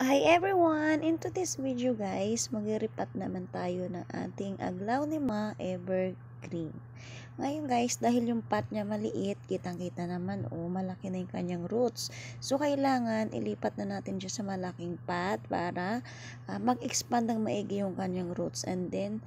Hi everyone! Into this video guys, magre-repat naman tayo ng ating Aglaonema Evergreen. Ngayon guys, dahil yung pot niya maliit, kitang-kita naman malaki na yung kanyang roots. So kailangan ilipat na natin siya sa malaking pot para mag-expand ng maigi yung kanyang roots. And then,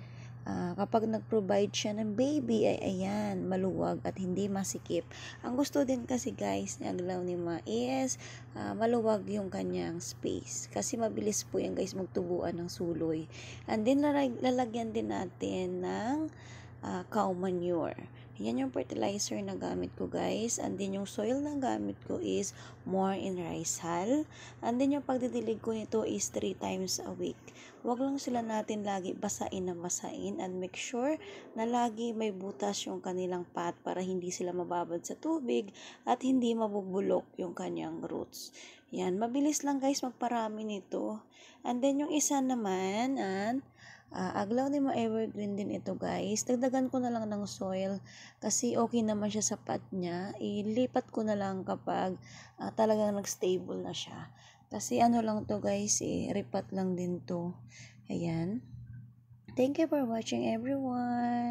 kapag nag-provide siya ng baby ay ayan, maluwag at hindi masikip. Ang gusto din kasi guys ni Aglaonema is maluwag yung kanyang space kasi mabilis po yan guys magtubuan ng suloy. And then lalagyan din natin ng cow manure. Yan yung fertilizer na gamit ko guys. And then yung soil na gamit ko is more in rice hull. And then yung pagdidilig ko nito is 3 times a week. Huwag lang sila natin lagi basain na basain and make sure na lagi may butas yung kanilang pot para hindi sila mababad sa tubig at hindi mabubulok yung kanyang roots. Yan, mabilis lang guys magparami nito. And then yung isa naman, Aglaonema Evergreen din ito guys. Dagdagan ko na lang ng soil kasi okay naman siya sa pot niya. Ilipat ko na lang kapag talagang nag-stable na siya. Kasi ano lang to guys, repat lang din to. Ayan. Thank you for watching everyone.